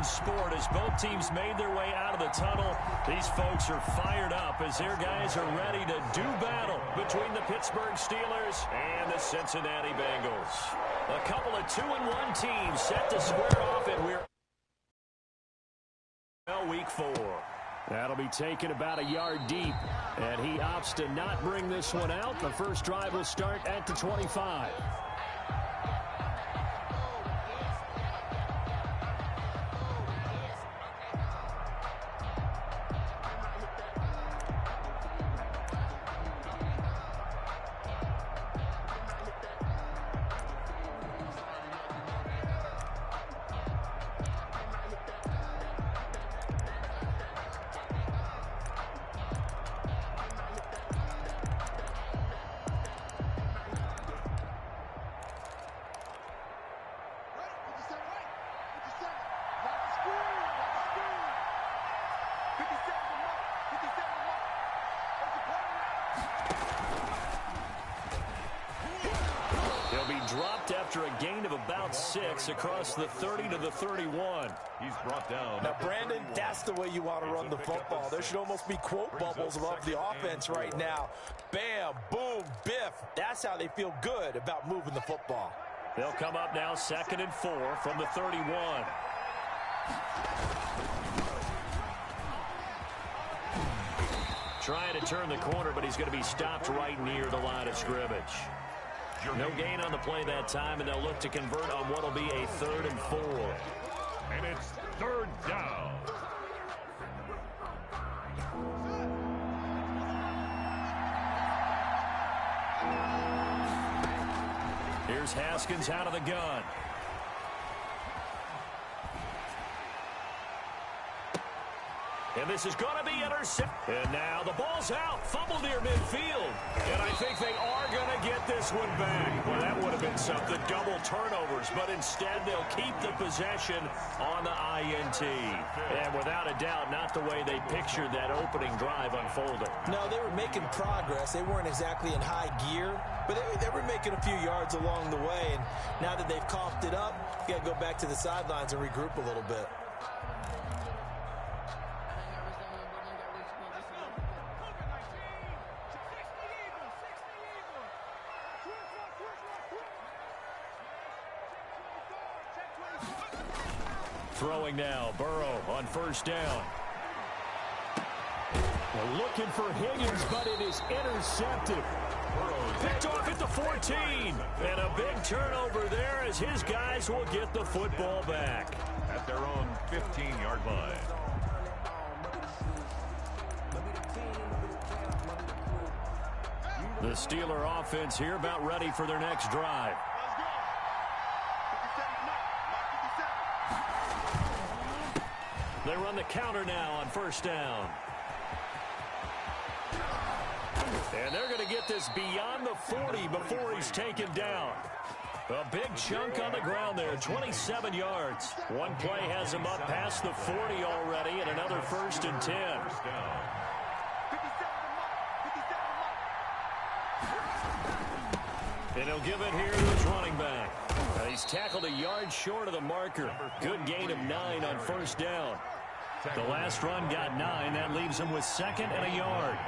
sport as both teams made their way out of the tunnel. These folks are fired up as their guys are ready to do battle between the Pittsburgh Steelers and the Cincinnati Bengals. A couple of 2-1 teams set to square off, and we're week 4. That'll be taken about a yard deep, and he opts to not bring this one out. The first drive will start at the 25. Dropped after a gain of about 6 across the 30 to the 31. He's brought down. Now, Brandon, that's the way you want to run the football. There should almost be quote bubbles above the offense right now. Bam, boom, biff. That's how they feel good about moving the football. They'll come up now 2nd and 4 from the 31. Trying to turn the corner, but he's going to be stopped right near the line of scrimmage. No gain on the play that time, and they'll look to convert on what will be a 3rd and 4. And it's 3rd down. Here's Haskins out of the gun. And this is going to be intercepted. And now the ball's out. Fumble near midfield. And I think they are going to get this one back. Well, that would have been something. Double turnovers. But instead, they'll keep the possession on the INT. And without a doubt, not the way they pictured that opening drive unfolding. No, they were making progress. They weren't exactly in high gear. But they were making a few yards along the way. And now that they've coughed it up, you got to go back to the sidelines and regroup a little bit. Throwing now, Burrow on 1st down. We're looking for Higgins, but it is intercepted. Picked off at the 14. And a big turnover there as his guys will get the football back. At their own 15-yard line. The Steeler offense here about ready for their next drive. They run the counter now on 1st down. And they're going to get this beyond the 40 before he's taken down. A big chunk on the ground there, 27 yards. One play has him up past the 40 already, and another 1st and 10. And he'll give it here to his running back. He's tackled a yard short of the marker. Good gain of 9 on 1st down. The last run got 9. That leaves him with 2nd and a yard.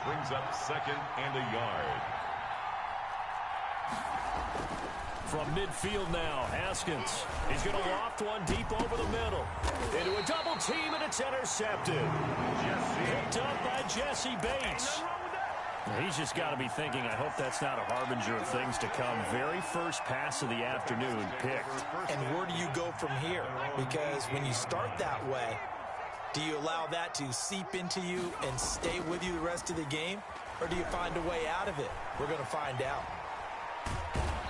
Brings up 2nd and a yard. From midfield now, Haskins. He's going to loft one deep over the middle. Into a double team, and it's intercepted. Picked up by Jesse Bates. He's just got to be thinking, I hope that's not a harbinger of things to come. Very first pass of the afternoon picked. And where do you go from here? Because when you start that way, do you allow that to seep into you and stay with you the rest of the game? Or do you find a way out of it? We're going to find out.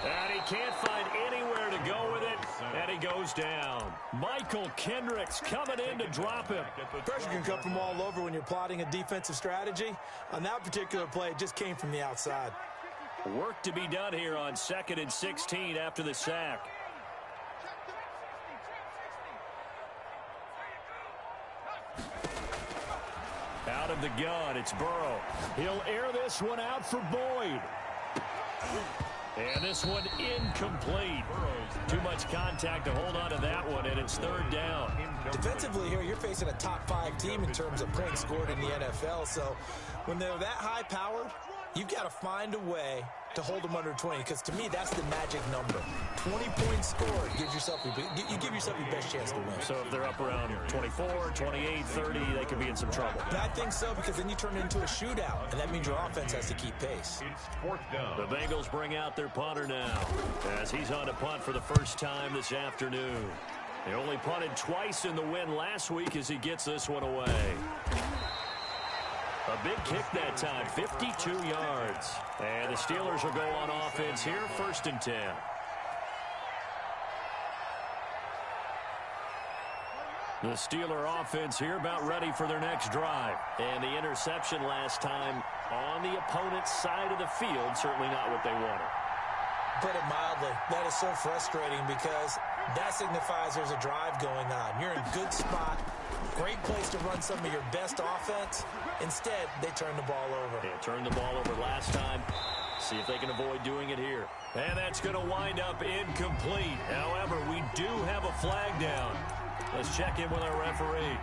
And he can't find anywhere to go with it, and he goes down. Michael Kendricks coming in to drop him. Pressure can come from all over when you're plotting a defensive strategy. On that particular play, it just came from the outside. Work to be done here on 2nd and 16 after the sack. Out of the gun, it's Burrow. He'll air this one out for Boyd. And this one incomplete. Too much contact to hold on to that one, and it's 3rd down. Defensively here, you're facing a top 5 team in terms of points scored in the NFL. So when they're that high-powered, you've got to find a way to hold them under 20, because to me, that's the magic number. 20 points scored gives yourself, you give yourself your best chance to win. So if they're up around 24, 28, 30, they could be in some trouble. I think so, because then you turn it into a shootout, and that means your offense has to keep pace. It's 4th down. The Bengals bring out their punter now, as he's on to punt for the first time this afternoon. He only punted twice in the win last week as he gets this one away. A big kick that time, 52 yards. And the Steelers will go on offense here, 1st and 10. The Steeler offense here about ready for their next drive. And the interception last time on the opponent's side of the field, certainly not what they wanted. Put it mildly, that is so frustrating, because that signifies there's a drive going on. You're in a good spot, great place to run some of your best offense. Instead, they turn the ball over. They turned the ball over last time. See if they can avoid doing it here. And that's going to wind up incomplete. However, we do have a flag down. Let's check in with our referee.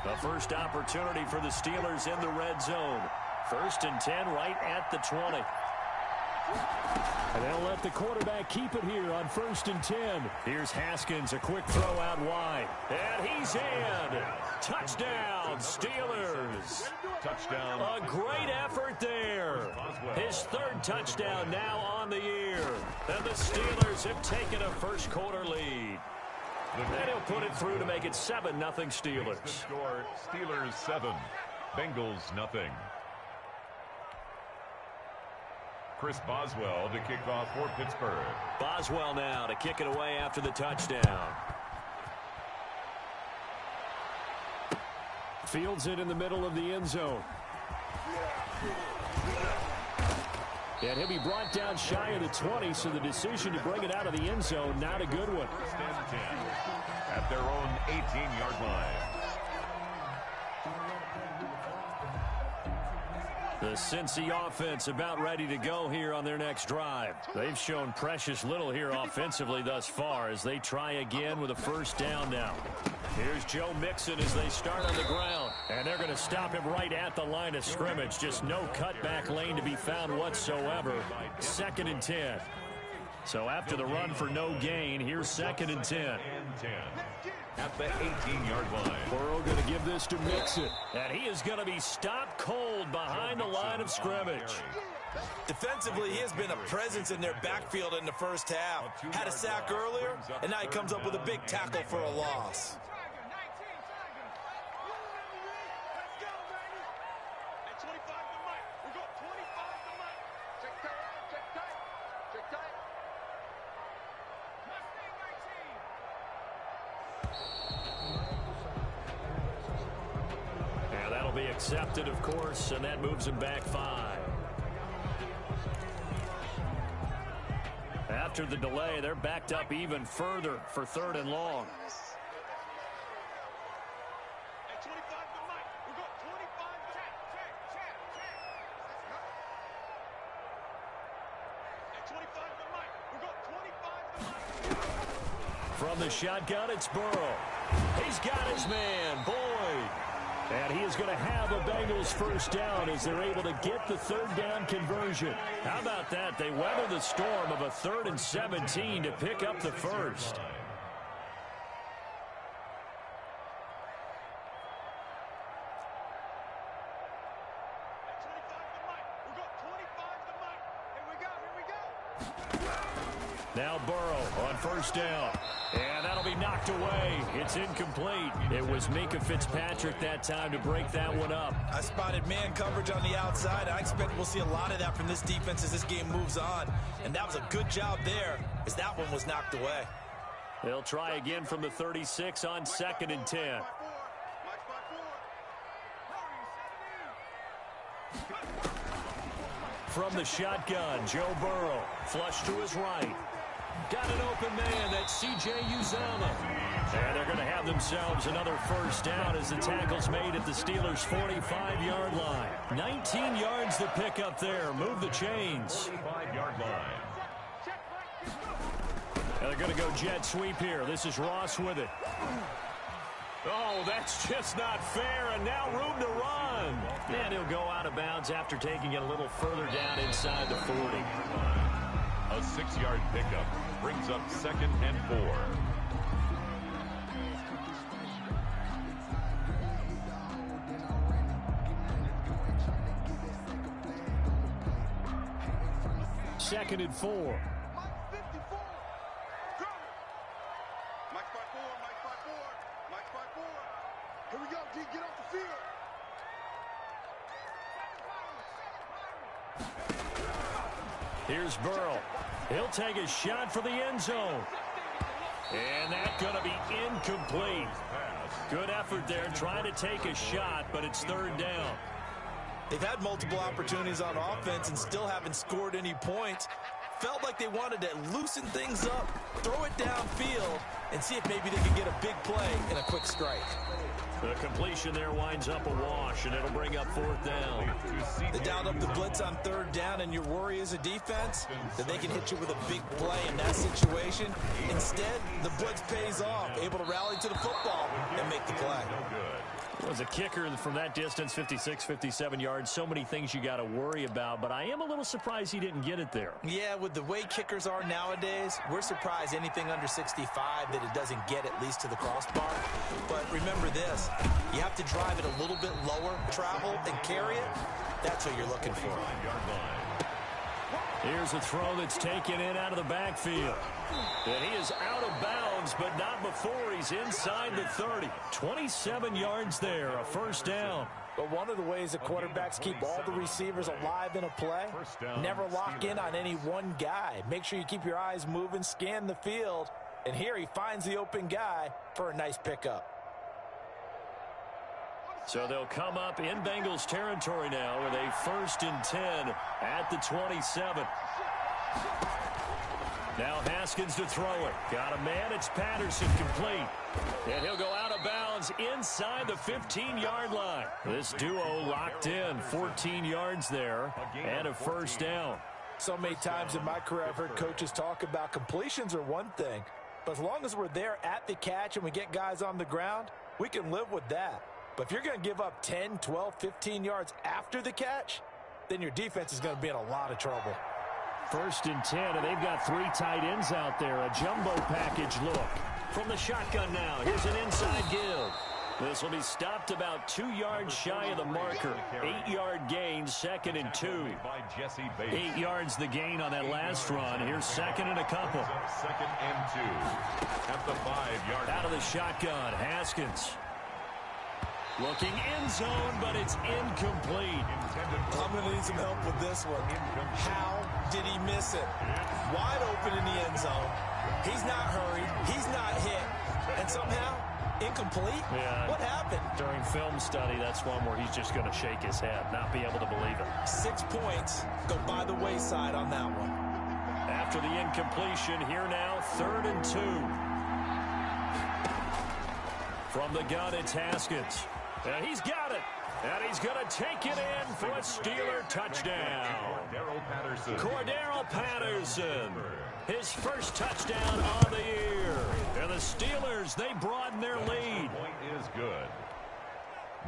The first opportunity for the Steelers in the red zone. 1st and 10 right at the 20. And they'll let the quarterback keep it here on 1st and 10. Here's Haskins, a quick throw out wide. And he's in. Touchdown, Steelers. Touchdown. A great effort there. His 3rd touchdown now on the year. And the Steelers have taken a first-quarter lead. And he'll put it through to make it 7-0 Steelers. The score, Steelers 7, Bengals 0. Chris Boswell to kick off for Pittsburgh. Boswell now to kick it away after the touchdown. Fields it in the middle of the end zone. And he'll be brought down shy of the 20, so the decision to bring it out of the end zone, not a good one. 1st and 10 at their own 18-yard line. The Cincy offense about ready to go here on their next drive. They've shown precious little here offensively thus far as they try again with a 1st down now. Here's Joe Mixon as they start on the ground. And they're going to stop him right at the line of scrimmage. Just no cutback lane to be found whatsoever. 2nd and 10. So after the run for no gain, here's 2nd and 10. At the 18-yard line. Burrow going to give this to Mixon. And he is going to be stopped cold behind the line of scrimmage. Defensively, he has been a presence in their backfield in the first half. Had a sack earlier, and now he comes up with a big tackle for a loss. Accepted, of course, and that moves him back 5. After the delay, they're backed up even further for 3rd and long. From the shotgun, it's Burrow. He's got his man, Boyd. And he is going to have a Bengals 1st down as they're able to get the 3rd down conversion. How about that? They weather the storm of a 3rd and 17 to pick up the 1st. Now Burrow on 1st down. And that'll be knocked away. It's incomplete. It was Minka Fitzpatrick that time to break that one up. I spotted man coverage on the outside. I expect we'll see a lot of that from this defense as this game moves on. And that was a good job there as that one was knocked away. They'll try again from the 36 on 2nd and 10. From the shotgun, Joe Burrow. Flush to his right. Got an open man. That's C.J. Uzomah. And they're going to have themselves another 1st down as the tackle's made at the Steelers' 45-yard line. 19 yards to pick up there. Move the chains. 45-yard line. And they're going to go jet sweep here. This is Ross with it. Oh, that's just not fair, and now room to run. And he'll go out of bounds after taking it a little further down inside the 40. A 6-yard pickup brings up 2nd and 4. Second and 4. Here we go, D. Get off the field. Here's Burrow. He'll take a shot for the end zone. And that's going to be incomplete. Good effort there trying to take a shot, but it's 3rd down. They've had multiple opportunities on offense and still haven't scored any points. Felt like they wanted to loosen things up, throw it downfield, and see if maybe they could get a big play and a quick strike. The completion there winds up a wash, and it'll bring up 4th down. They dialed up the blitz on 3rd down, and your worry as a defense that they can hit you with a big play in that situation. Instead, the blitz pays off, able to rally to the football and make the play. As a kicker from that distance, 56, 57 yards, so many things you got to worry about, but I am a little surprised he didn't get it there. Yeah, with the way kickers are nowadays, we're surprised anything under 65 that it doesn't get at least to the crossbar. But remember this, you have to drive it a little bit lower, travel, and carry it. That's what you're looking for. Here's a throw that's taken in out of the backfield. And he is out of bounds, but not before he's inside the 30. 27 yards there, a 1st down. But one of the ways that quarterbacks keep all the receivers alive in a play, never lock in on any one guy. Make sure you keep your eyes moving, scan the field, and here he finds the open guy for a nice pickup. So they'll come up in Bengals territory now with a 1st and 10 at the 27. Now Haskins to throw it. Got a man. It's Patterson complete. And he'll go out of bounds inside the 15-yard line. This duo locked in. 14 yards there and a 1st down. So many times in my career I've heard coaches talk about completions are one thing. But as long as we're there at the catch and we get guys on the ground, we can live with that. But if you're going to give up 10, 12, 15 yards after the catch, then your defense is going to be in a lot of trouble. 1st and 10, and they've got 3 tight ends out there. A jumbo package look. From the shotgun now, here's an inside give. This will be stopped about 2 yards shy of the marker. 8-yard gain, 2nd and 2. 8 yards the gain on that last run. Here's 2nd and a couple. 2nd and 2 at the 5-yard. Out of the shotgun, Haskins. Looking end zone, but it's incomplete. I'm going to need some help with this one. How did he miss it? Wide open in the end zone. He's not hurried. He's not hit. And somehow, incomplete? Yeah. What happened? During film study, that's one where he's just going to shake his head, not be able to believe it. 6 points go by the wayside on that one. After the incompletion, here now, 3rd and 2. From the gun, it's Haskins. And he's got it. And he's going to take it in for a Steeler touchdown. Cordero Patterson. His first touchdown on the year. And the Steelers, they broaden their lead. Point is good.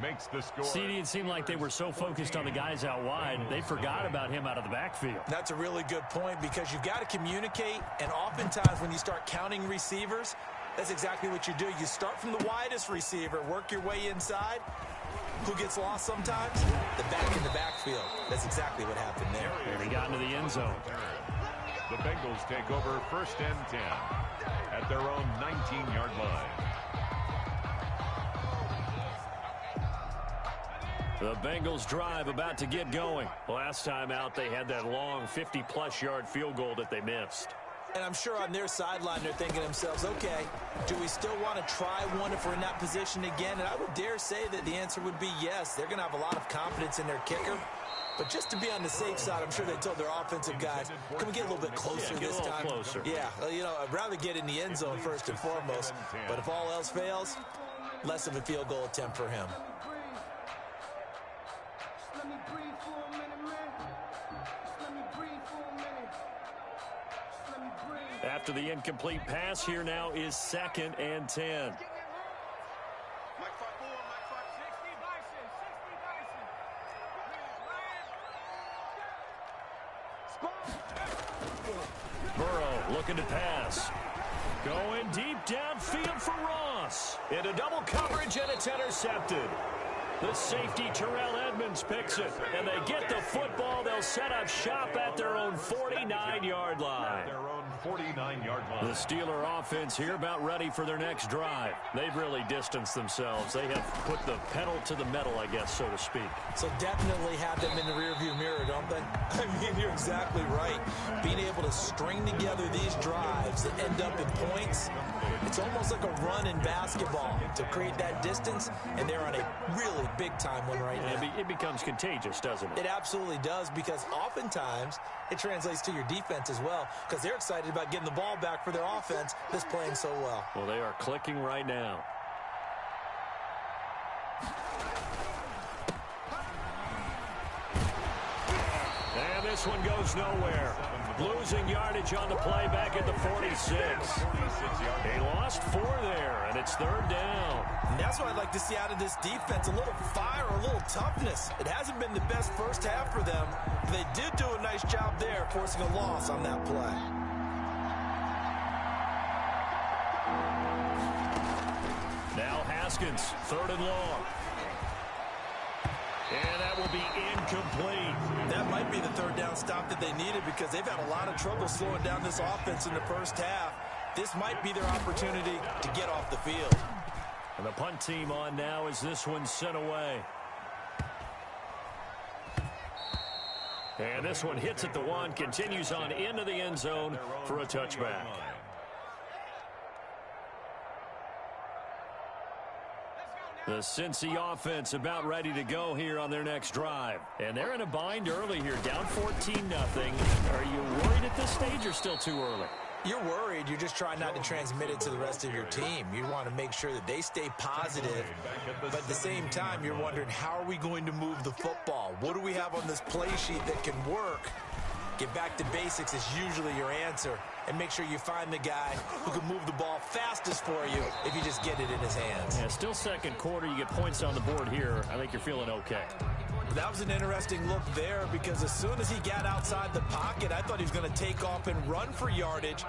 Makes the score. CD, it seemed like they were so focused on the guys out wide, they forgot about him out of the backfield. That's a really good point because you've got to communicate, and oftentimes when you start counting receivers, that's exactly what you do. You start from the widest receiver, work your way inside. Who gets lost sometimes? The back in the backfield. That's exactly what happened there. And he got into the end zone. The Bengals take over 1st and 10 at their own 19-yard line. The Bengals drive about to get going. Last time out, they had that long 50-plus yard field goal that they missed. And I'm sure on their sideline, they're thinking to themselves, okay, do we still want to try one if we're in that position again? And I would dare say that the answer would be yes. They're going to have a lot of confidence in their kicker. But just to be on the safe side, I'm sure they told their offensive guys, can we get a little bit closer this time? Closer. Yeah, you know, I'd rather get in the end zone first and foremost. But if all else fails, less of a field goal attempt for him. After the incomplete pass, here now is 2nd and 10. Burrow looking to pass. Going deep downfield for Ross. Into double coverage, and it's intercepted. The safety, Terrell Edmonds, picks it. And they get the football. They'll set up shop at their own 49-yard line. Their own 49-yard line. The Steeler offense here about ready for their next drive. They've really distanced themselves. They have put the pedal to the metal, I guess, so to speak. So definitely have them in the rearview mirror, don't they? I mean, you're exactly right. Being able to string together these drives that end up in points, it's almost like a run in basketball to create that distance, and they're on a really big-time one right now. It becomes contagious, doesn't it? It absolutely does, because oftentimes it translates to your defense as well, because they're excited about getting the ball back for their offense that's playing so well. Well, they are clicking right now. And this one goes nowhere. Losing yardage on the play back at the 46. He lost 4 there, and it's 3rd down. And that's what I'd like to see out of this defense, a little fire, a little toughness. It hasn't been the best first half for them. They did do a nice job there, forcing a loss on that play. Now Haskins, 3rd and long. And that will be incomplete. That might be the 3rd down stop that they needed, because they've had a lot of trouble slowing down this offense in the first half. This might be their opportunity to get off the field. And the punt team on now as this one's sent away. And this one hits at the 1, continues on into the end zone for a touchback. The Cincy offense about ready to go here on their next drive. And they're in a bind early here, down 14-0. Are you worried at this stage or still too early? You're worried. You're just trying not to transmit it to the rest of your team. You want to make sure that they stay positive. But at the same time, you're wondering, how are we going to move the football? What do we have on this play sheet that can work? Get back to basics is usually your answer. And make sure you find the guy who can move the ball fastest for you if you just get it in his hands. Yeah, still second quarter. You get points on the board here. I think you're feeling okay. That was an interesting look there, because as soon as he got outside the pocket, I thought he was going to take off and run for yardage.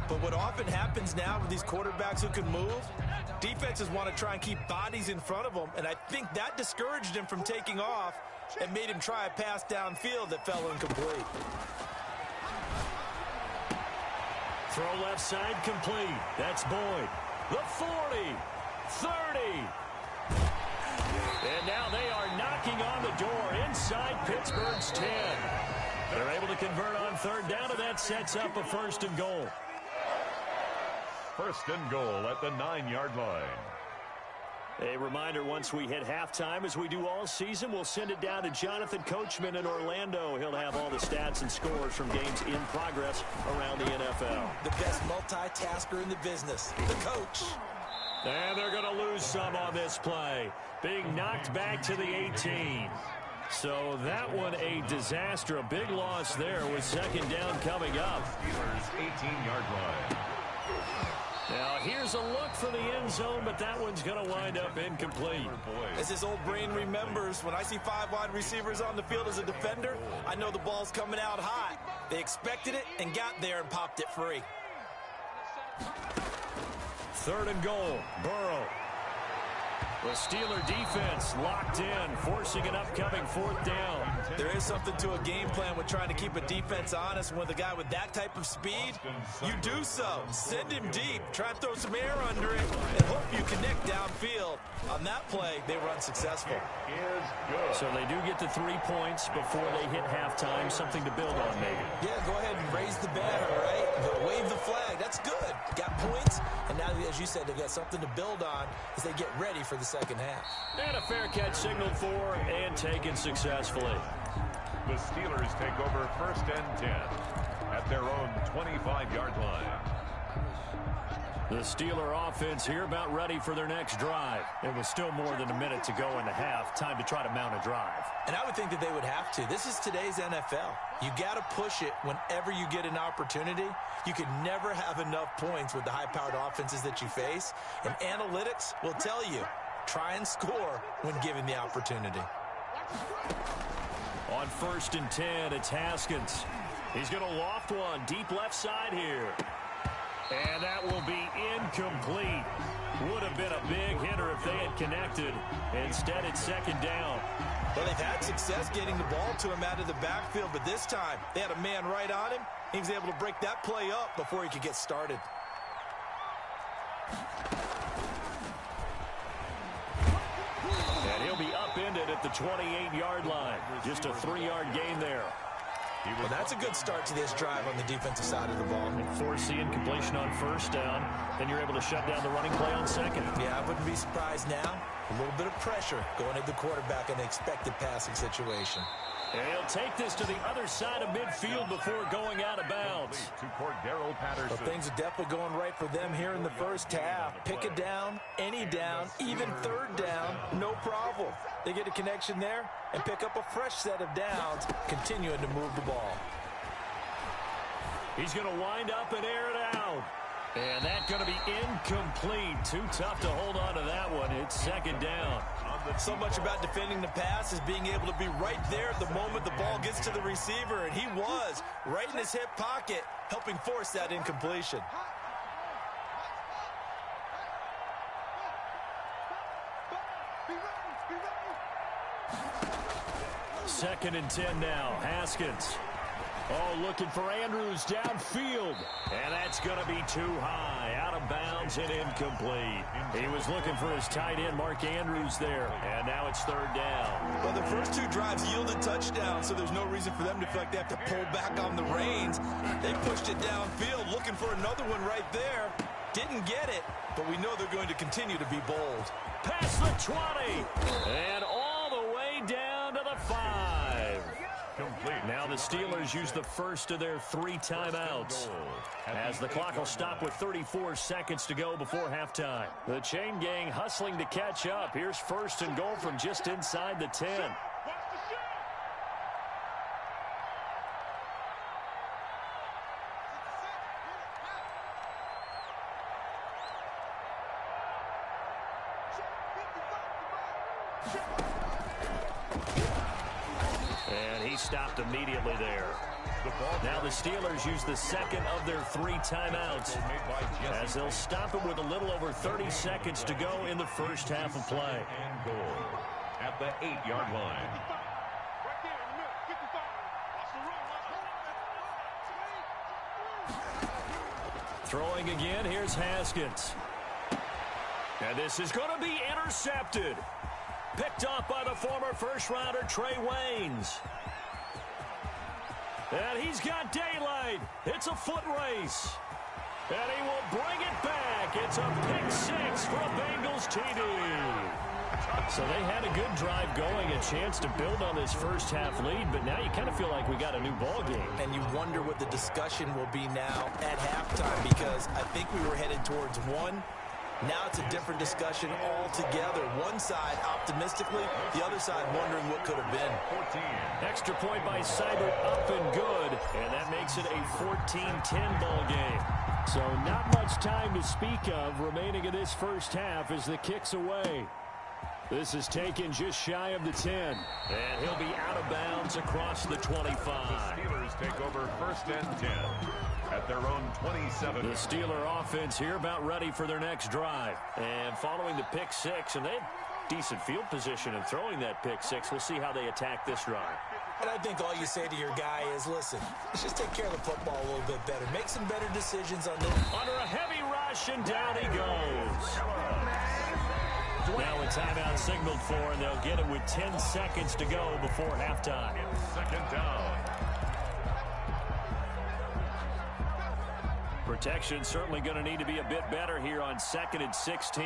But what often happens now with these quarterbacks who can move, defenses want to try and keep bodies in front of them, and I think that discouraged him from taking off and made him try a pass downfield that fell incomplete. Throw left side complete. That's Boyd. The 40, 30. And now they are knocking on the door inside Pittsburgh's 10. They're able to convert on 3rd down, and that sets up a 1st and goal. 1st and goal at the 9-yard line. A reminder, once we hit halftime, as we do all season, we'll send it down to Jonathan Coachman in Orlando. He'll have all the stats and scores from games in progress around the NFL. The best multitasker in the business, the coach. And they're going to lose some on this play. Being knocked back to the 18. So that one a disaster. A big loss there with 2nd down coming up. Steelers 18-yard line. Now here's a look for the end zone, but that one's going to wind up incomplete. As his old brain remembers, when I see 5 wide receivers on the field as a defender, I know the ball's coming out hot. They expected it and got there and popped it free. 3rd and goal, Burrow. The Steeler defense locked in, forcing an upcoming 4th down. There is something to a game plan with trying to keep a defense honest. With a guy with that type of speed, you do so. Send him deep. Try and throw some air under it and hope you connect downfield. On that play, they were unsuccessful. So they do get the 3 points before they hit halftime. Something to build on, maybe. Yeah, go ahead and raise the banner, right? Wave the flag. That's good. Got points, and now, as you said, they got something to build on as they get ready for the second half. And a fair catch signaled for and taken successfully. The Steelers take over 1st and 10 at their own 25-yard line. The Steeler offense here about ready for their next drive. It was still more than a minute to go in the half. Time to try to mount a drive. And I would think that they would have to. This is today's NFL. You got to push it whenever you get an opportunity. You can never have enough points with the high-powered offenses that you face. And analytics will tell you, try and score when given the opportunity. On 1st and 10, it's Haskins. He's going to loft one deep left side here. And that will be incomplete. Would have been a big hitter if they had connected. Instead, it's second down. Well, they've had success getting the ball to him out of the backfield, but this time they had a man right on him. He was able to break that play up before he could get started. And he'll be upended at the 28-yard line. Just a 3-yard gain there. Well, that's a good start to this drive on the defensive side of the ball. Forcing completion on first down. Then you're able to shut down the running play on second. Yeah, I wouldn't be surprised now. A little bit of pressure going at the quarterback in an expected passing situation. And he'll take this to the other side of midfield before going out of bounds. Well, things are definitely going right for them here in the first half. Pick a down, any down, even third down, no problem. They get a connection there and pick up a fresh set of downs, continuing to move the ball. He's going to wind up and air it out. And that's going to be incomplete. Too tough to hold on to that one. It's second down. So much about defending the pass is being able to be right there at the moment the ball gets to the receiver, and he was right in his hip pocket, helping force that incompletion. Second and 10 now. Haskins. Oh, looking for Andrews downfield. And that's going to be too high. Out of bounds and incomplete. He was looking for his tight end, Mark Andrews, there. And now it's third down. Well, the first two drives yielded touchdowns, so there's no reason for them to feel like they have to pull back on the reins. They pushed it downfield, looking for another one right there. Didn't get it, but we know they're going to continue to be bold. Past the 20. And all the way down to the 5. Complete. Now the Steelers use the first of their 3 timeouts as the clock will stop with 34 seconds to go before halftime. The chain gang hustling to catch up. Here's first and goal from just inside the 10. Stopped immediately there. Now the Steelers use the second of their 3 timeouts as they'll stop it with a little over 30 seconds to go in the first half of play. And goal at the 8-yard line. Throwing again, here's Haskins. And this is going to be intercepted. Picked off by the former first-rounder Trey Waynes. And he's got daylight. It's a foot race. And he will bring it back. It's a pick 6 for a Bengals TD. So they had a good drive going, a chance to build on this first half lead, but now you kind of feel like we got a new ball game. And you wonder what the discussion will be now at halftime, because I think we were headed towards one. Now it's a different discussion altogether. One side optimistically, the other side wondering what could have been. 14. Extra point by Seibert, up and good, and that makes it a 14-10 ball game. So not much time to speak of remaining in this first half as the kick's away. This is taken just shy of the 10, and he'll be out of bounds across the 25. The Steelers take over first and 10. At their own 27. The Steeler offense here about ready for their next drive. And following the pick 6, and they have decent field position in throwing that pick 6. We'll see how they attack this drive. And I think all you say to your guy is, listen, let's just take care of the football a little bit better. Make some better decisions on this. Under a heavy rush, and down he goes. Now a timeout signaled for, and they'll get it with 10 seconds to go before halftime. Second down. Protection certainly going to need to be a bit better here on 2nd and 16.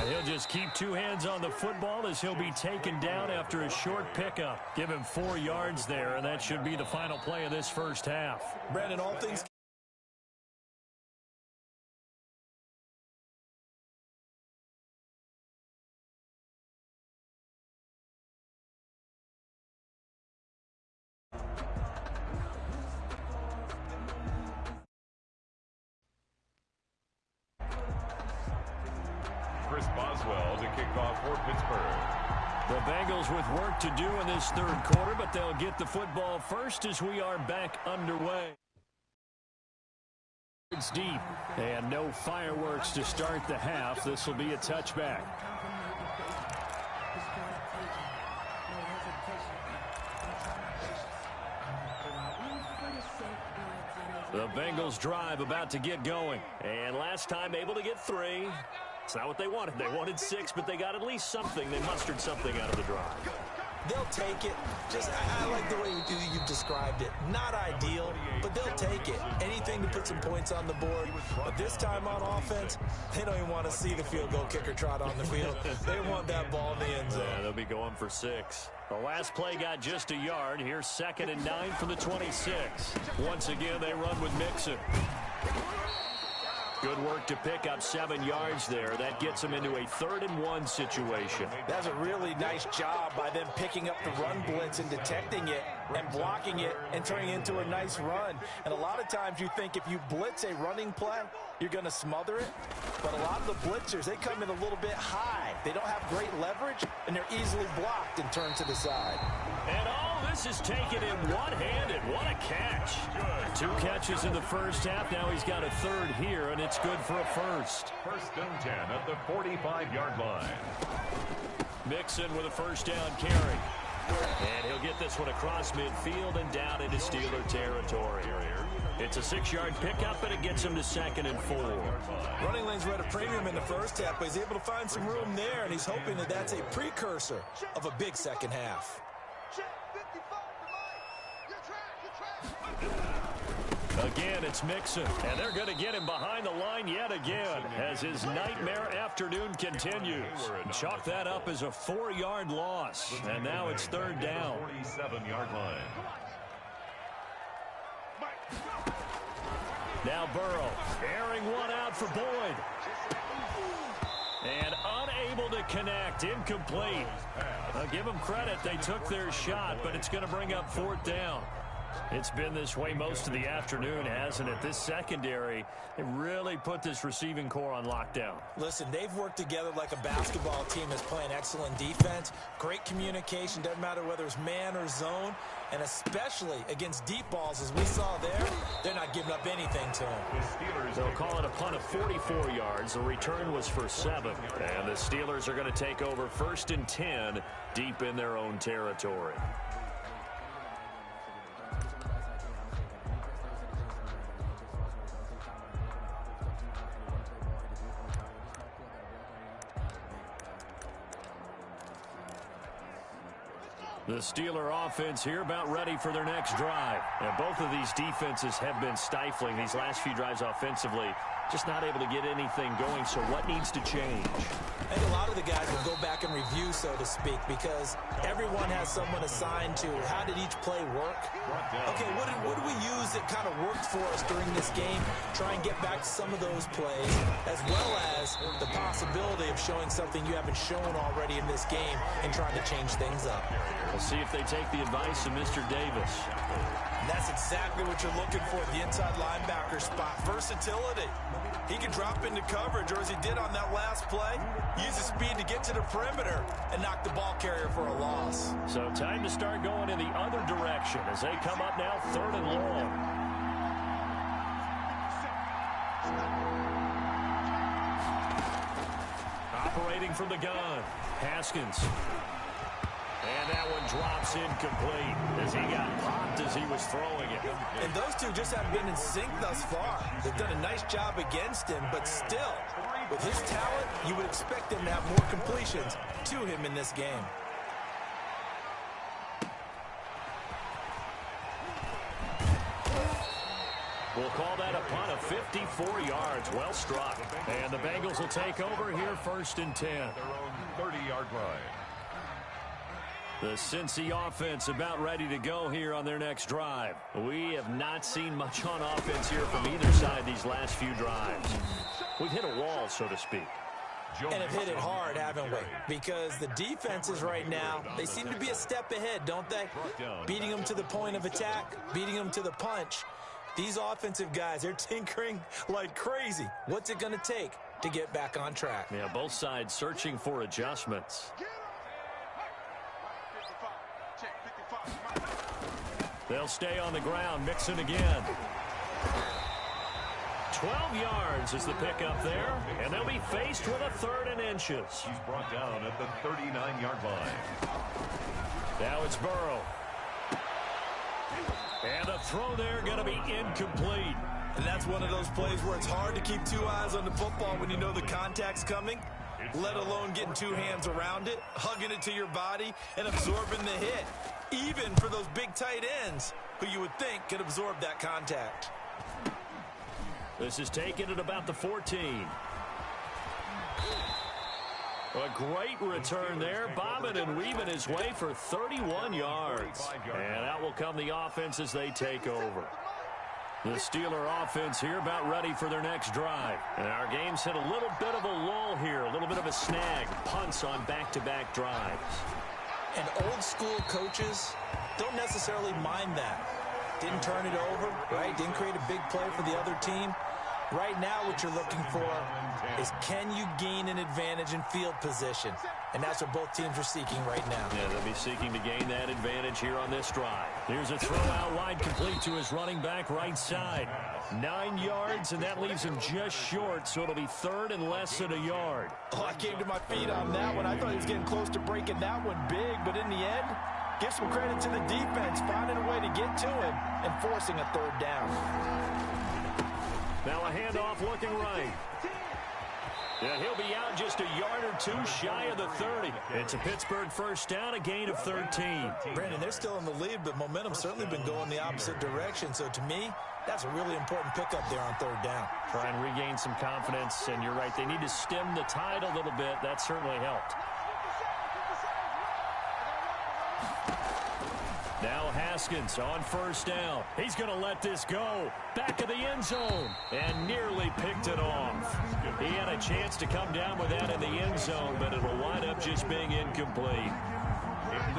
And he'll just keep 2 hands on the football as he'll be taken down after a short pickup. Give him 4 yards there, and that should be the final play of this first half. Brandon, all things 12 to kick off for Pittsburgh. The Bengals with work to do in this third quarter, but they'll get the football first as we are back underway. It's deep, and no fireworks to start the half. This will be a touchback. The Bengals drive about to get going. And last time able to get 3. It's not what they wanted. They wanted 6, but they got at least something. They mustered something out of the drive. They'll take it. I like the way you've described it. Not ideal, but they'll take it. Anything to put some points on the board. But this time on offense, they don't even want to see the field goal kicker trot on the field. They want that ball in the end zone. Yeah, they'll be going for 6. The last play got just a yard. Here's 2nd and 9 from the 26. Once again, they run with Mixon. Good work to pick up 7 yards there. That gets them into a 3rd and 1 situation. That's a really nice job by them picking up the run blitz and detecting it and blocking it and turning it into a nice run. And a lot of times you think if you blitz a running play, you're going to smother it. But a lot of the blitzers, they come in a little bit high. They don't have great leverage, and they're easily blocked and turned to the side. And all this is taken in one-handed. What a catch. 2 catches in the first half. Now he's got a 3rd here, and it's good for a first. 1st and 10 at the 45-yard line. Mixon with a first down carry. And he'll get this one across midfield and down into Steeler territory. It's a 6-yard pickup, and it gets him to 2nd and 4. Running lanes were at a premium in the first half, but he's able to find some room there, and he's hoping that that's a precursor of a big second half. Again, it's Mixon, and they're going to get him behind the line yet again as his nightmare afternoon continues. Chalk that up as a 4-yard loss, and now it's 3rd down. 47-yard line. Now Burrow, airing one out for Boyd. And unable to connect, incomplete. I'll give them credit, they took their shot, but it's going to bring up 4th down. It's been this way most of the afternoon, hasn't it? This secondary, they really put this receiving core on lockdown. Listen, they've worked together like a basketball team that's playing excellent defense. Great communication, doesn't matter whether it's man or zone. And especially against deep balls, as we saw there, they're not giving up anything to them. They'll call it a punt of 44 yards. The return was for 7. And the Steelers are going to take over 1st and 10 deep in their own territory. The Steeler offense here about ready for their next drive. And both of these defenses have been stifling these last few drives offensively. Just not able to get anything going, so what needs to change? I think a lot of the guys will go back and review, so to speak, because everyone has someone assigned to how did each play work. Okay, what did we use that kind of worked for us during this game? Try and get back to some of those plays, as well as the possibility of showing something you haven't shown already in this game and trying to change things up. We'll see if they take the advice of Mr. Davis. And that's exactly what you're looking for, the inside linebacker spot. Versatility. He can drop into coverage, or as he did on that last play, use his speed to get to the perimeter and knock the ball carrier for a loss. So time to start going in the other direction as they come up now 3rd and long. Operating from the gun, Haskins. And that one drops incomplete as he got popped as he was throwing it. And those two just haven't been in sync thus far. They've done a nice job against him, but still, with his talent, you would expect him to have more completions to him in this game. We'll call that a punt of 54 yards. Well struck. And the Bengals will take over here 1st and 10. Their own 30-yard line. The Cincy offense about ready to go here on their next drive. We have not seen much on offense here from either side these last few drives. We've hit a wall, so to speak. And have hit it hard, haven't we? Because the defenses right now, they seem to be a step ahead, don't they? Beating them to the point of attack, beating them to the punch. These offensive guys, they're tinkering like crazy. What's it going to take? to get back on track. Yeah, both sides searching for adjustments. They'll stay on the ground, mixing again. 12 yards is the pickup there, and they'll be faced with a 3rd and inches. He's brought down at the 39-yard line. Now it's Burrow. And the throw there going to be incomplete. And that's one of those plays where it's hard to keep 2 eyes on the football when you know the contact's coming, let alone getting 2 hands around it, hugging it to your body, and absorbing the hit, even for those big tight ends who you would think could absorb that contact. This is taken at about the 14. A great return there, bobbing and weaving his way for 31 yards. And out will come the offense as they take over. The Steeler offense here about ready for their next drive. And our game's hit a little bit of a lull here, a little bit of a snag. Punts on back-to-back drives. And old school coaches don't necessarily mind that. Didn't turn it over, right? Didn't create a big play for the other team. Right now what you're looking for is can you gain an advantage in field position? And that's what both teams are seeking right now. Yeah, they'll be seeking to gain that advantage here on this drive. Here's a throw out wide complete to his running back right side. 9 yards, and that leaves him just short, so it'll be 3rd and less than a yard. Oh, I came to my feet on that one. I thought he was getting close to breaking that one big, but in the end, give some credit to the defense, finding a way to get to him and forcing a 3rd down. Now a handoff looking right. And he'll be out just a yard or 2 shy of the 30. It's a Pittsburgh 1st down, a gain of 13. Brandon, they're still in the lead, but momentum's certainly been going the opposite direction. So to me, that's a really important pickup there on 3rd down. Try and regain some confidence, and you're right, they need to stem the tide a little bit. That certainly helped. Now Haskins on 1st down. He's going to let this go. Back of the end zone. And nearly picked it off. He had a chance to come down with that in the end zone, but it'll wind up just being incomplete.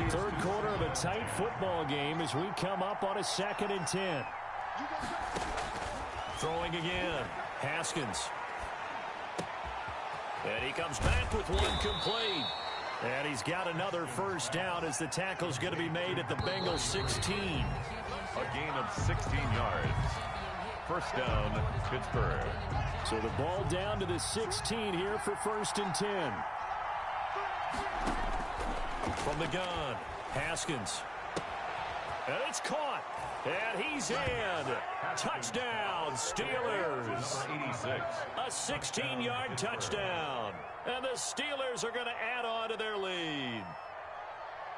3rd quarter of a tight football game as we come up on a 2nd and 10. Throwing again. Haskins. And he comes back with one complete. And he's got another 1st down as the tackle's going to be made at the Bengals 16. A gain of 16 yards. 1st down, Pittsburgh. So the ball down to the 16 here for 1st and 10. From the gun, Haskins. And it's caught. And he's in. Touchdown, Steelers. 86. A 16-yard touchdown. And the Steelers are going to add on to their lead.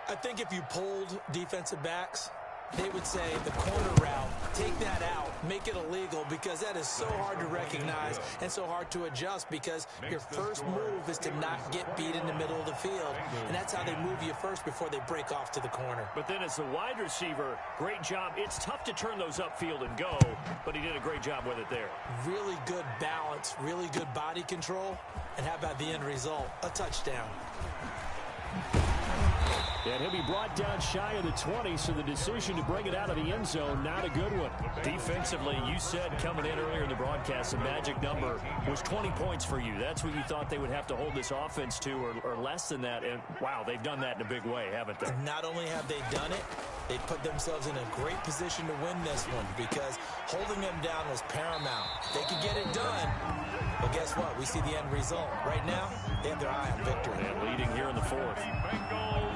I think if you polled defensive backs, they would say the corner route, take that out, make it illegal, because that is so hard to recognize and so hard to adjust, because your first move is to not get beat in the middle of the field. And that's how they move you first before they break off to the corner. But then as the wide receiver, great job. It's tough to turn those upfield and go, but he did a great job with it there. Really good balance, really good body control. And how about the end result? A touchdown. And he'll be brought down shy of the 20, so the decision to bring it out of the end zone, not a good one. Defensively, you said coming in earlier in the broadcast, the magic number was 20 points for you. That's what you thought they would have to hold this offense to, or less than that. And, wow, they've done that in a big way, haven't they? Not only have they done it, they put themselves in a great position to win this one, because holding them down was paramount. They could get it done, but guess what? We see the end result. Right now, they have their eye on victory. And leading here in the 4th.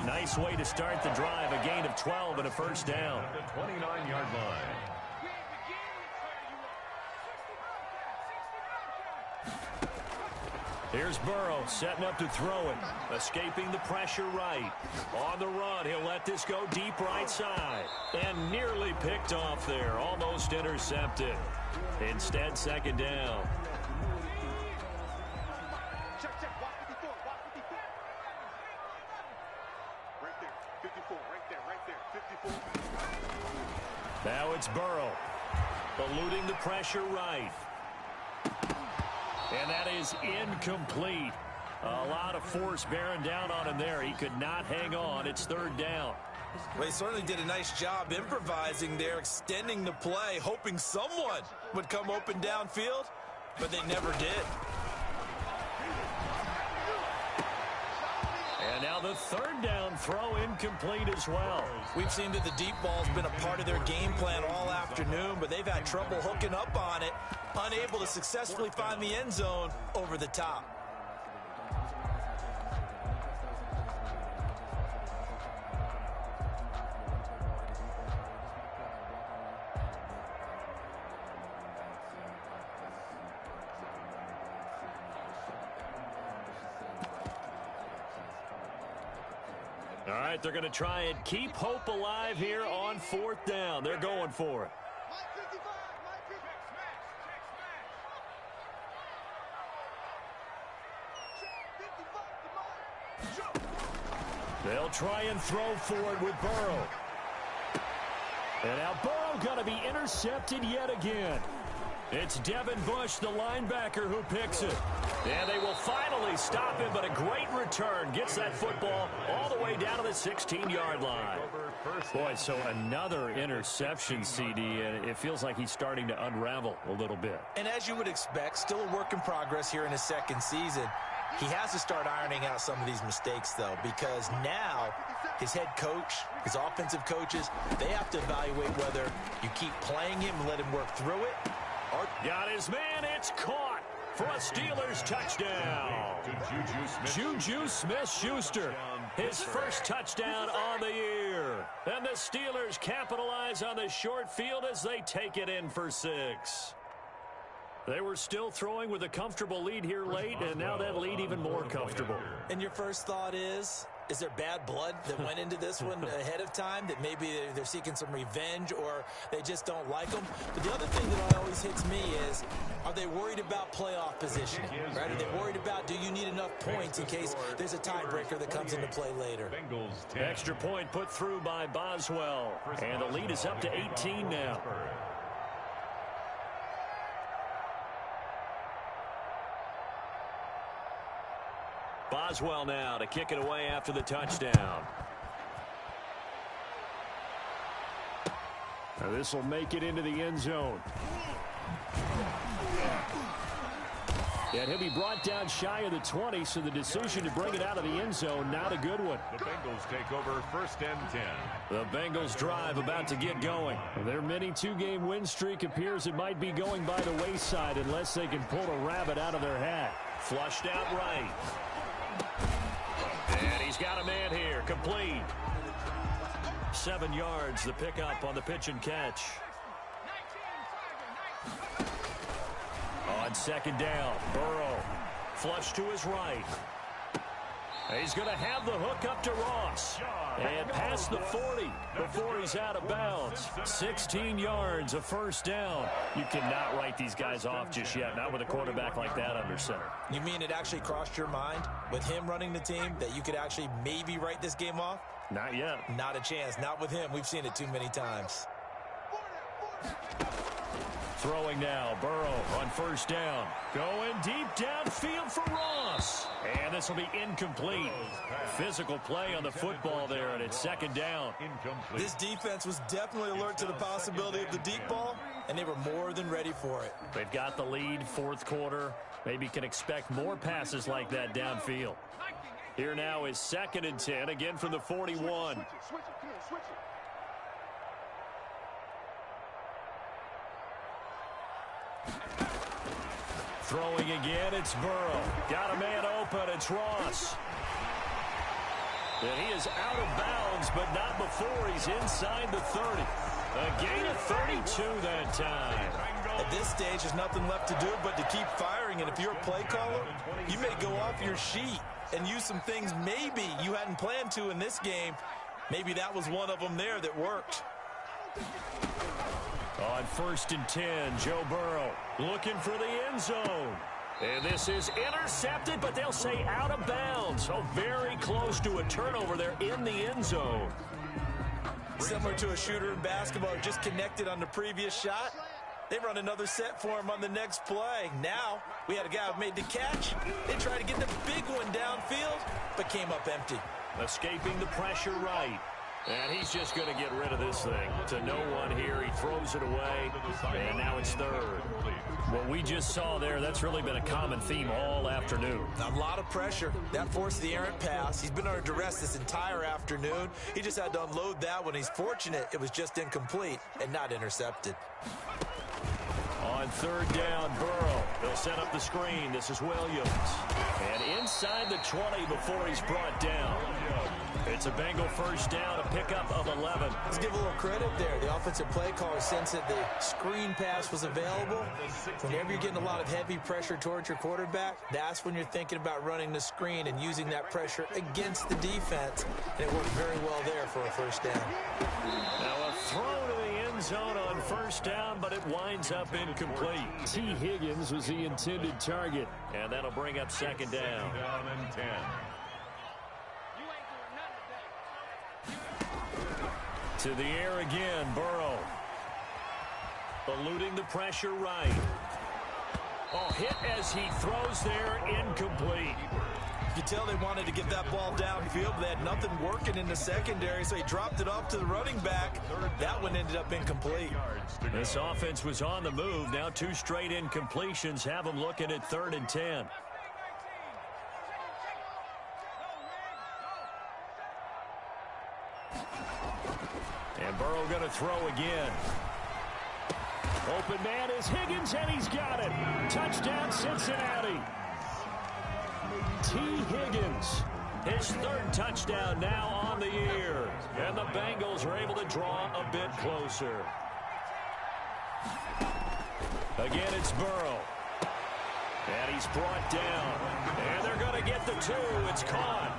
Nice way to start the drive. A gain of 12 and a 1st down. At the 29-yard line. Here's Burrow setting up to throw it. Escaping the pressure right. On the run, he'll let this go deep right side. And nearly picked off there. Almost intercepted. Instead, 2nd down. Now it's Burrow, eluding the pressure right. And that is incomplete. A lot of force bearing down on him there. He could not hang on. It's 3rd down. Well, he certainly did a nice job improvising there, extending the play, hoping someone would come open downfield, but they never did. And now the third down throw incomplete as well. We've seen that the deep ball's been a part of their game plan all afternoon, but they've had trouble hooking up on it, unable to successfully find the end zone over the top. All right, they're going to try and keep hope alive here on fourth down. They're going for it. They'll try and throw for it with Burrow. And now Burrow going to be intercepted yet again. It's Devin Bush, the linebacker, who picks it. And they will finally stop him, but a great return. Gets that football all the way down to the 16-yard line. Boy, so another interception, CD, and it feels like he's starting to unravel a little bit. And as you would expect, still a work in progress here in his second season. He has to start ironing out some of these mistakes, though, because now his head coach, his offensive coaches, they have to evaluate whether you keep playing him and let him work through it. Got his man. It's caught for a Steelers touchdown. Juju Smith-Schuster, his first touchdown on the year. And the Steelers capitalize on the short field as they take it in for 6. They were still throwing with a comfortable lead here late, and now that lead even more comfortable. And your first thought is there bad blood that went into this one ahead of time, that maybe they're seeking some revenge or they just don't like them? But the other thing that always hits me is, are they worried about playoff positioning? Right? Are they worried about, do you need enough points in case there's a tiebreaker that comes into play later? Extra point put through by Boswell, and the lead is up to 18 now. Boswell now to kick it away after the touchdown. Now this will make it into the end zone. And he'll be brought down shy of the 20, so the decision to bring it out of the end zone, not a good one. The Bengals take over first and 10. The Bengals drive about to get going. Their mini 2-game win streak appears it might be going by the wayside unless they can pull a rabbit out of their hat. Flushed out right. And he's got a man here, complete. 7 yards, the pickup on the pitch and catch. On second down, Burrow, flush to his right. He's going to have the hook up to Ross. And past the 40 before he's out of bounds. 16 yards, a first down. You cannot write these guys off just yet, not with a quarterback like that under center. You mean it actually crossed your mind with him running the team that you could actually maybe write this game off? Not yet. Not a chance. Not with him. We've seen it too many times. Throwing now, Burrow on first down. Going deep downfield for Ross. And this will be incomplete. Physical play on the football there, and it's second down. This defense was definitely alert to the possibility of the deep ball, and they were more than ready for it. They've got the lead, fourth quarter. Maybe can expect more passes like that downfield. Here now is second and 10, again from the 41. Throwing again, it's Burrow. Got a man open, it's Ross. And he is out of bounds, but not before he's inside the 30. A gain of 32 that time. At this stage, there's nothing left to do but to keep firing. And if you're a play caller, you may go off your sheet and use some things maybe you hadn't planned to in this game. Maybe that was one of them there that worked. On first and 10, Joe Burrow looking for the end zone. And this is intercepted, but they'll say out of bounds. So very close to a turnover there in the end zone. Similar to a shooter in basketball who just connected on the previous shot. They run another set for him on the next play. Now, we had a guy who made the catch. They tried to get the big one downfield, but came up empty. Escaping the pressure right. And he's just going to get rid of this thing. To no one here. He throws it away. And now it's third. What we just saw there, that's really been a common theme all afternoon. A lot of pressure. That forced the errant pass. He's been under duress this entire afternoon. He just had to unload that one. He's fortunate it was just incomplete and not intercepted. On third down, Burrow. They'll set up the screen. This is Williams. And inside the 20 before he's brought down. It's a Bengal first down, a pickup of 11. Let's give a little credit there. The offensive play caller sensed that the screen pass was available. Whenever you're getting a lot of heavy pressure towards your quarterback, that's when you're thinking about running the screen and using that pressure against the defense. And it worked very well there for a first down. Now a throw to the end zone on first down, but it winds up incomplete. T. Higgins was the intended target, and that'll bring up second down. Down and 10. To the air again, Burrow. Eluding the pressure right. Oh, hit as he throws there, incomplete. You could tell they wanted to get that ball downfield, but they had nothing working in the secondary, so he dropped it off to the running back. That one ended up incomplete. This offense was on the move. Now 2 straight incompletions have them looking at 3rd and 10. And Burrow going to throw again. Open man is Higgins, and he's got it. Touchdown, Cincinnati. T. Higgins, his 3rd touchdown now on the year. And the Bengals are able to draw a bit closer. Again, it's Burrow. And he's brought down. And they're going to get the 2. It's caught.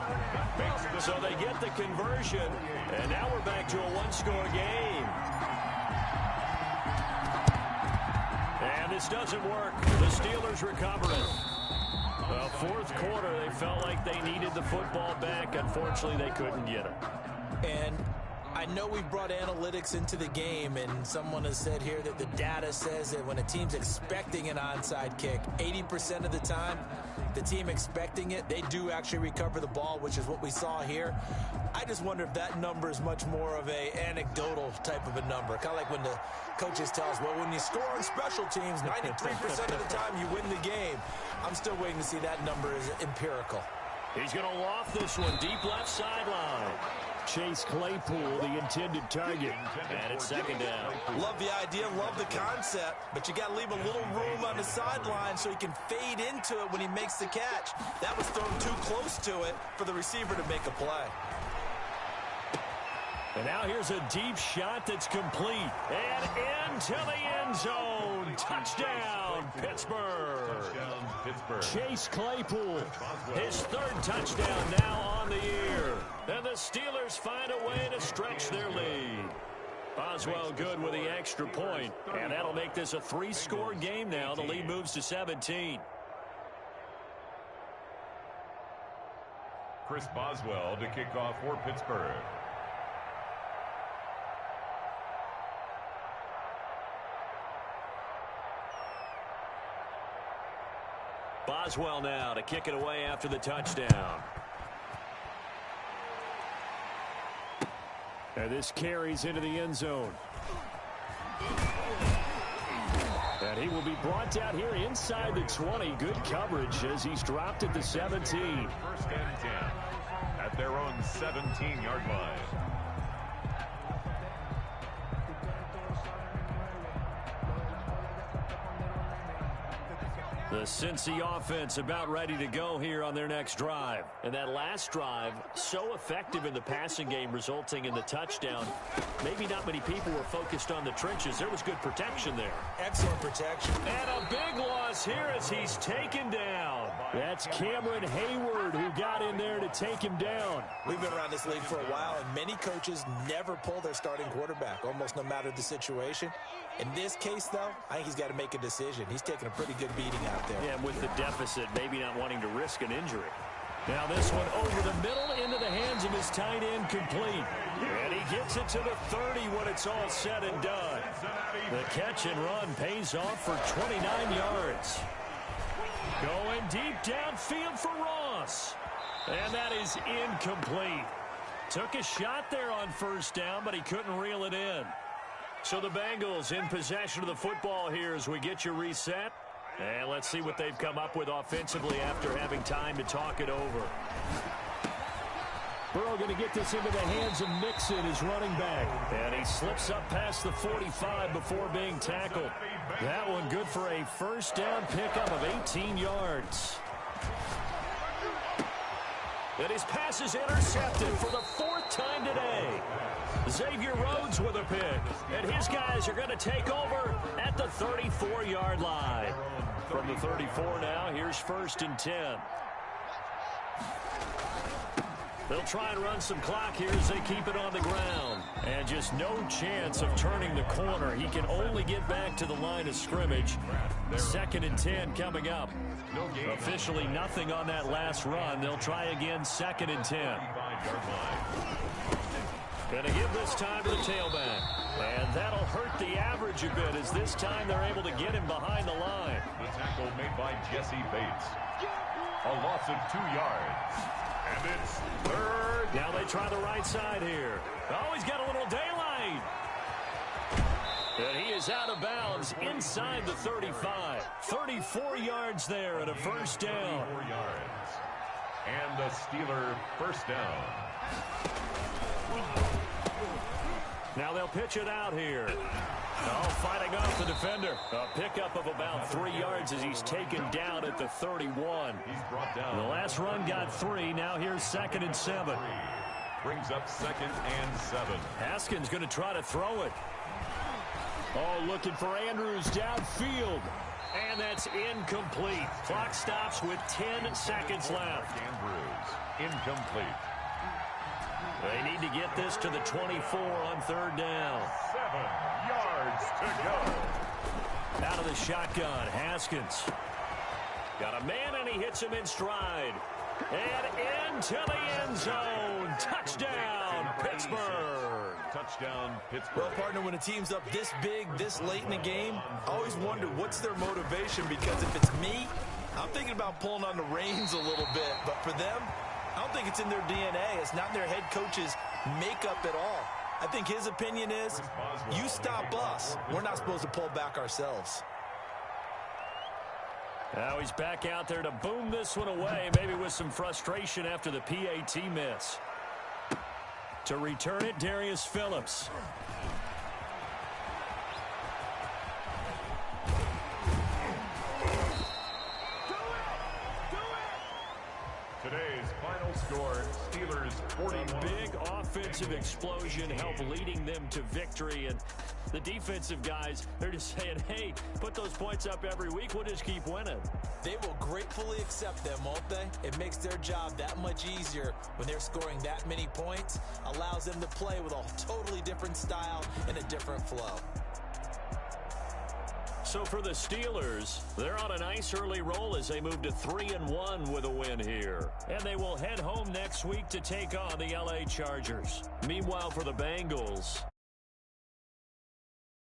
So they get the conversion. And now we're back to a 1-score game. And this doesn't work. The Steelers recover it. Well, 4th quarter, they felt like they needed the football back. Unfortunately, they couldn't get it. And I know we've brought analytics into the game, and someone has said here that the data says that when a team's expecting an onside kick, 80% of the time, the team expecting it, they do actually recover the ball, which is what we saw here. I just wonder if that number is much more of a anecdotal type of a number. Kind of like when the coaches tell us, well, when you score on special teams, 93% of the time you win the game. I'm still waiting to see that number is empirical. He's going to loft this one deep left sideline. Chase Claypool, the intended target. And it's second down. Love the idea, love the concept, but you got to leave a little room on the sideline so he can fade into it when he makes the catch. That was thrown too close to it for the receiver to make a play. And now here's a deep shot that's complete. And into the end zone. Touchdown, Pittsburgh. Chase Claypool, his 3rd touchdown now on the year. And the Steelers find a way to stretch their lead. Boswell good with the extra point. And that'll make this a 3-score game now. The lead moves to 17. Chris Boswell to kick off for Pittsburgh. Boswell now to kick it away after the touchdown. And this carries into the end zone. And he will be brought down here inside the 20. Good coverage as he's dropped at the 17. 1st and 10 at their own 17-yard line. The Cincy offense about ready to go here on their next drive. And that last drive, so effective in the passing game, resulting in the touchdown. Maybe not many people were focused on the trenches. There was good protection there. Excellent protection. And a big loss here as he's taken down. That's Cameron Hayward who got in there to take him down. We've been around this league for a while, and many coaches never pull their starting quarterback, almost no matter the situation. In this case, though, I think he's got to make a decision. He's taking a pretty good beating out there. Yeah, with the deficit, maybe not wanting to risk an injury. Now this one over the middle into the hands of his tight end, complete. And he gets it to the 30 when it's all said and done. The catch and run pays off for 29 yards. Going deep downfield for Ross. And that is incomplete. Took a shot there on first down, but he couldn't reel it in. So the Bengals in possession of the football here as we get you reset. And let's see what they've come up with offensively after having time to talk it over. Burrow going to get this into the hands of Mixon, his running back. And he slips up past the 45 before being tackled. That one good for a first down pickup of 18 yards. And his pass is intercepted for the 4th time today. Xavier Rhodes with a pick. And his guys are going to take over at the 34-yard line. From the 34 now, here's 1st and 10. They'll try and run some clock here as they keep it on the ground. And just no chance of turning the corner. He can only get back to the line of scrimmage. 2nd and 10 coming up. Officially nothing on that last run. They'll try again, 2nd and 10. Going to give this time to the tailback. And that'll hurt the average a bit as this time they're able to get him behind the line. The tackle made by Jesse Bates. A loss of 2 yards. And it's 3rd. Now they try the right side here. Oh, he's got a little daylight. And he is out of bounds inside the 35. 34 yards there and a first down. 34 yards. And the Steeler first down. Now they'll pitch it out here. Oh, fighting off the defender. A pickup of about 3 yards as he's taken down at the 31. He's brought down. The last run got 3. Now here's 2nd and 7. Brings up 2nd and 7. Haskins going to try to throw it. Oh, looking for Andrews downfield. And that's incomplete. Clock stops with 10 seconds left. Andrews, incomplete. They need to get this to the 24 on 3rd down. 7 yards to go. Out of the shotgun, Haskins. Got a man, and he hits him in stride. And into the end zone. Touchdown, Pittsburgh. Touchdown, Pittsburgh. Well, partner, when a team's up this big, this late in the game, I always wonder what's their motivation, because if it's me, I'm thinking about pulling on the reins a little bit. But for them, I don't think it's in their DNA. It's not in their head coach's makeup at all. I think his opinion is, you stop us. We're not supposed to pull back ourselves. Now he's back out there to boom this one away, maybe with some frustration after the PAT miss. To return it, Darius Phillips. Today's final score, Steelers 41. A big offensive explosion helped leading them to victory. And the defensive guys, they're just saying, hey, put those points up every week. We'll just keep winning. They will gratefully accept them, won't they? It makes their job that much easier when they're scoring that many points. Allows them to play with a totally different style and a different flow. So for the Steelers, they're on a nice early roll as they move to 3-1 with a win here. And they will head home next week to take on the LA Chargers. Meanwhile, for the Bengals,